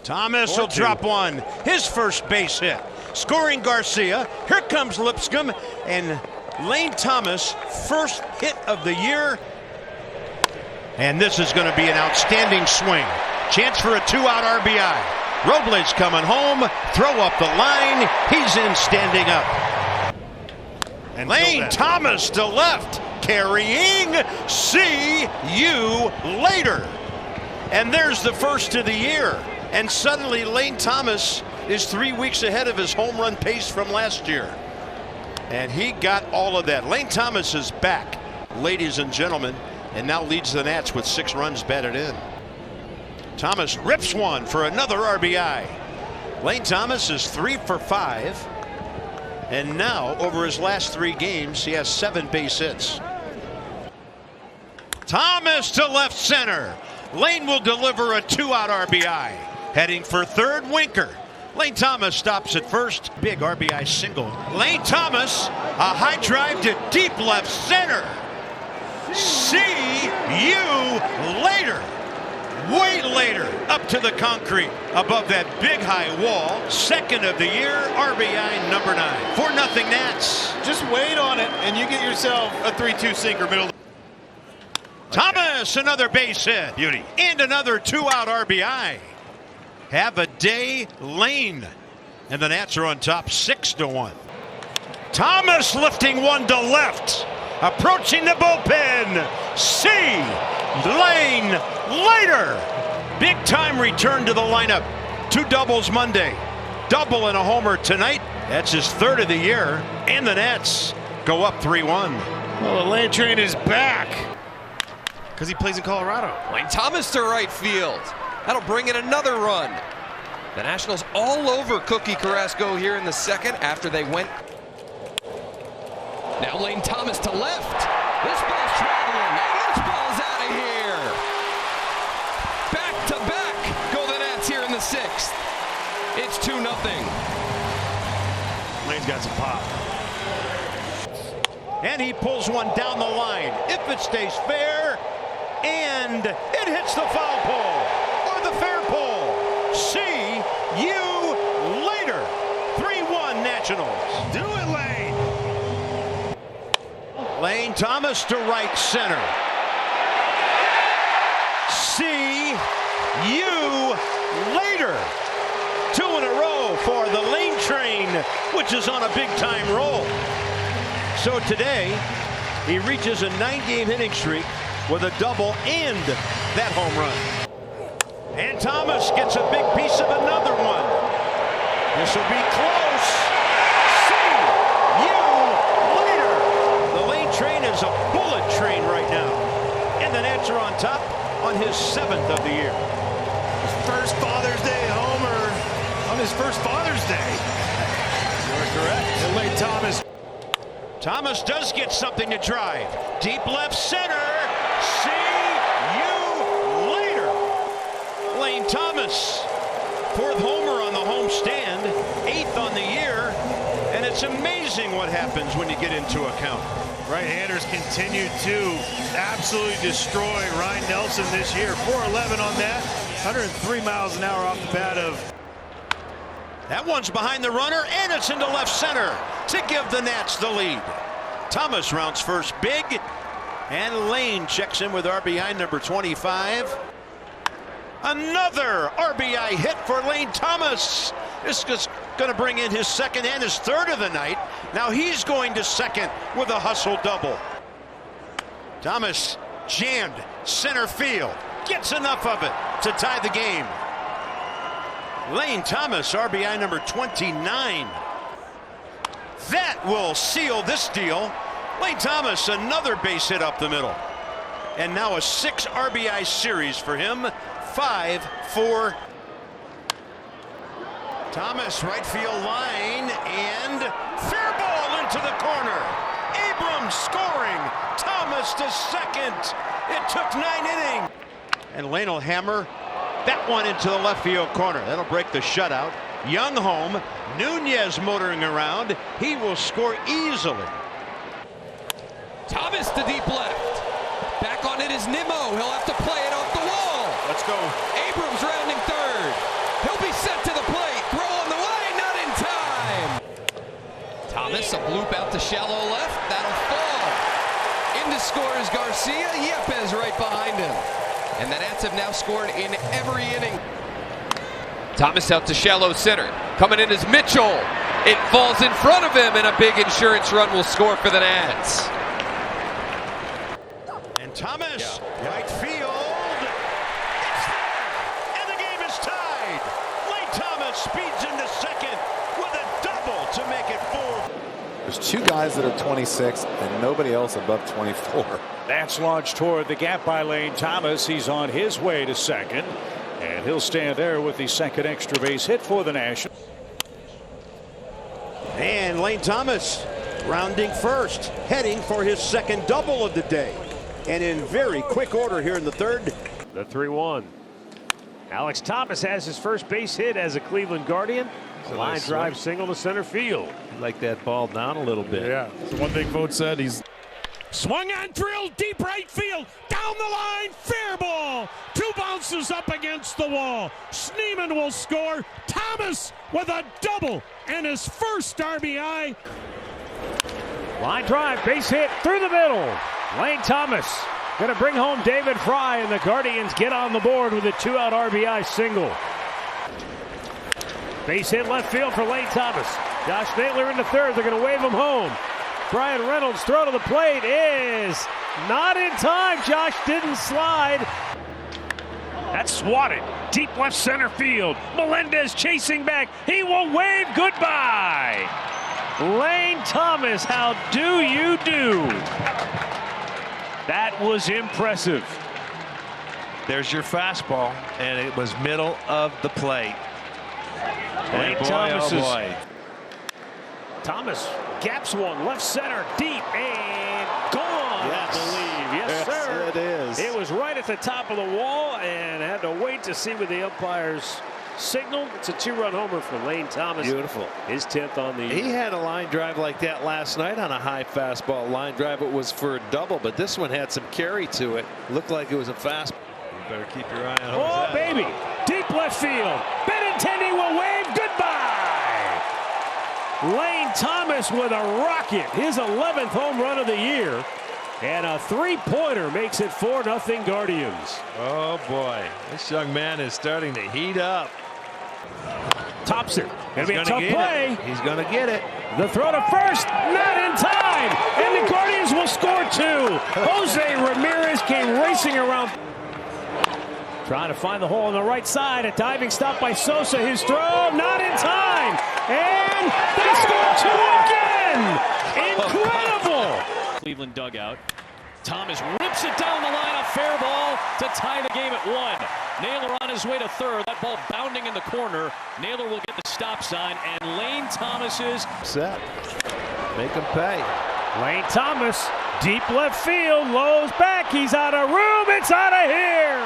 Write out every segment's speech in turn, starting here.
Thomas will drop one. His first base hit. Scoring Garcia. Here comes Lipscomb. And Lane Thomas, first hit of the year. And this is going to be an outstanding swing. Chance for a 2-out RBI. Robles coming home. Throw up the line. He's in standing up. And Lane Thomas to left. Carrying. See you later. And there's the first of the year. And suddenly Lane Thomas is 3 weeks ahead of his home run pace from last year. And he got all of that. Lane Thomas is back, ladies and gentlemen, and now leads the Nats with 6 runs batted in. Thomas rips one for another RBI. Lane Thomas is 3 for 5. And now, over his last 3 games, he has 7 base hits. Thomas to left center. Lane will deliver a 2-out RBI. Heading for third, Winker. Lane Thomas stops at first. Big RBI single. Lane Thomas, a high drive to deep left center. See you later. Way later, up to the concrete, above that big high wall. Second of the year, RBI number 9. 4-0 Nats. Just wait on it, and you get yourself a 3-2 sinker middle. Thomas, another base hit. Beauty. And another 2-out RBI. Have a day, Lane. And the Nats are on top 6-1. Thomas lifting one to left. Approaching the bullpen. See Lane later. Big time return to the lineup. 2 doubles Monday. Double and a homer tonight. That's his 3rd of the year. And the Nats go up 3-1. Well, the Lane train is back. Because he plays in Colorado. Lane Thomas to right field. That'll bring in another run. The Nationals all over Cookie Carrasco here in the second after they went. Now Lane Thomas to left. This ball's traveling. And this ball's out of here. Back to back go the Nats here in the 6th. It's 2-0. Lane's got some pop. And he pulls one down the line. If it stays fair, and it hits the foul pole or the fair pole. See you later. 3-1 Nationals. Do it, Lane. Lane Thomas to right center. See you later. 2 in a row for the Lane train, which is on a big time roll. So today, he reaches a 9-game hitting streak with a double and that home run. And Thomas gets a big piece of another one. This will be close. See you later. The Lane train is a bullet train right now. And the Nats are on top on his 7th of the year. His first Father's Day homer on his first Father's Day. You're correct. And Lane Thomas. Thomas does get something to drive. Deep left center. See you later. Lane Thomas, 4th homer on the home stand, 8th on the year, and it's amazing what happens when you get into a count. Right-handers continue to absolutely destroy Ryan Nelson this year. 411 on that, 103 miles an hour off the bat of. That one's behind the runner, and it's into left center to give the Nats the lead. Thomas rounds first big, and Lane checks in with RBI number 25. Another RBI hit for Lane Thomas. This is going to bring in his 2nd and his 3rd of the night. Now he's going to 2nd with a hustle double. Thomas jammed center field. Gets enough of it to tie the game. Lane Thomas, RBI number 29. That will seal this deal. Lane Thomas, another base hit up the middle. And now a 6 RBI series for him. 5-4. Thomas, right field line, and fair ball into the corner. Abrams scoring. Thomas to 2nd. It took 9 innings. And Lane will hammer that one into the left field corner. That'll break the shutout. Young home. Nunez motoring around. He will score easily. Thomas to deep left. Back on it is Nimmo. He'll have to play it off the wall. Let's go. Abrams rounding 3rd. He'll be Thomas, a bloop out to shallow left. That'll fall. In to score is Garcia. Yepes right behind him. And the Nats have now scored in every inning. Thomas out to shallow center. Coming in is Mitchell. It falls in front of him, and a big insurance run will score for the Nats. And Thomas, right field. It's there, and the game is tied. Lane Thomas speeds into second with a double to make it 4. There's 2 guys that are 26 and nobody else above 24. That's launched toward the gap by Lane Thomas. He's on his way to second, and he'll stand there with the second extra base hit for the Nationals. And Lane Thomas rounding first, heading for his second double of the day. And in very quick order here in the third. The 3-1. Alex Thomas has his first base hit as a Cleveland Guardian. Line drive single to center field. Like that ball down a little bit. Yeah. So one thing Vogt said, he's swung on, drilled deep right field, down the line, fair ball. 2 bounces up against the wall. Schneemann will score. Thomas with a double and his first RBI. Line drive, base hit through the middle. Lane Thomas going to bring home David Fry, and the Guardians get on the board with a 2-out RBI single. Base hit left field for Lane Thomas. Josh Naylor in the third. They're going to wave him home. Brian Reynolds' throw to the plate is not in time. Josh didn't slide. That's swatted deep left center field. Melendez chasing back. He will wave goodbye. Lane Thomas, how do you do? That was impressive. There's your fastball, and it was middle of the plate. Lane boy, Thomas oh boy. Thomas gaps one left center deep and gone. Yes. I believe. Yes, sir. It is. It was right at the top of the wall and had to wait to see what the umpires signaled. It's a 2-run homer for Lane Thomas. Beautiful. His 10th on the year. He had a line drive like that last night on a high fastball line drive. It was for a double, but this one had some carry to it. Looked like it was a fastball. You better keep your eye on Oh, baby. Deep left field. Benintendi will wave goodbye. Lane Thomas with a rocket. His 11th home run of the year. And a 3-pointer makes it 4-0 Guardians. Oh, boy. This young man is starting to heat up. Thompson. Gonna be a tough play. He's going to get it. The throw to first, not in time. And the Guardians will score 2. Jose Ramirez came racing around. Trying to find the hole on the right side. A diving stop by Sosa. His throw, not in time. And they score 2 again. Incredible. Cleveland dugout. Thomas rips it down the line. A fair ball to tie the game at 1. Naylor on his way to third. That ball bounding in the corner. Naylor will get the stop sign. And Lane Thomas is set. Make him pay. Lane Thomas, deep left field. Lowe's back. He's out of room. It's out of here.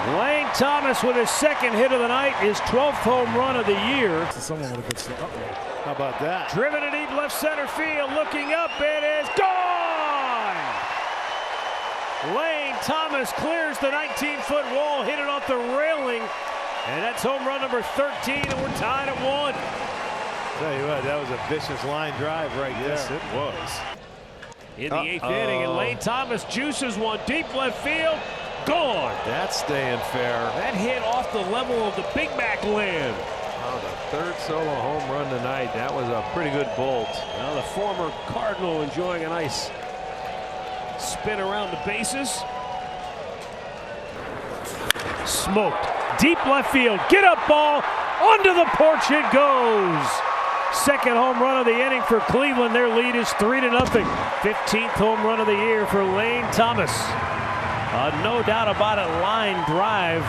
Lane Thomas with his second hit of the night, his 12th home run of the year. someone with a good start. How about that? Driven to deep left center field, looking up, it is gone! Lane Thomas clears the 19-foot wall, hit it off the railing, and that's home run number 13, and we're tied at 1. Tell you what, that was a vicious line drive right there. Yes, it was. In the 8th inning, and Lane Thomas juices one deep left field. Gone. That's staying fair. That hit off the level of the Big Mac land. Oh, the 3rd solo home run tonight. That was a pretty good bolt. Now the former Cardinal enjoying a nice spin around the bases. Smoked. Deep left field. Get up ball. Onto the porch it goes. Second home run of the inning for Cleveland. Their lead is 3-0. 15th home run of the year for Lane Thomas. No doubt about it, line drive.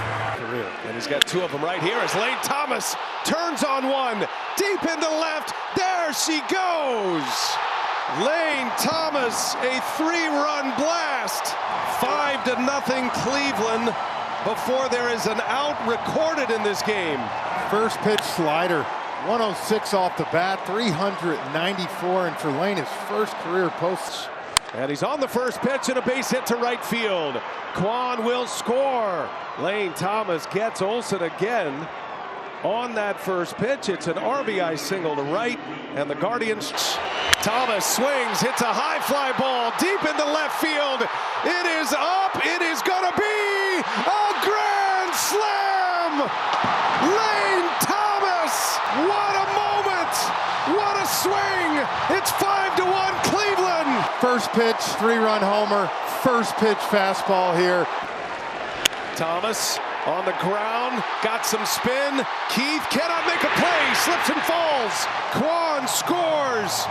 And he's got 2 of them right here as Lane Thomas turns on one. Deep into left. There she goes. Lane Thomas, a 3-run blast. 5-0 Cleveland before there is an out recorded in this game. First pitch slider, 106 off the bat, 394, and for Lane, his first career post. And he's on the first pitch and a base hit to right field. Kwan will score. Lane Thomas gets Olsen again. on that first pitch. It's an RBI single to right, and the Guardians. Thomas swings, hits a high fly ball deep into left field. It is up. It is going to be a grand slam. Lane Thomas. What a moment. What a swing. It's 5-1 Cleveland. First pitch, 3-run homer. First pitch fastball here. Thomas on the ground, got some spin. Keith cannot make a play, slips and falls. Kwan scores.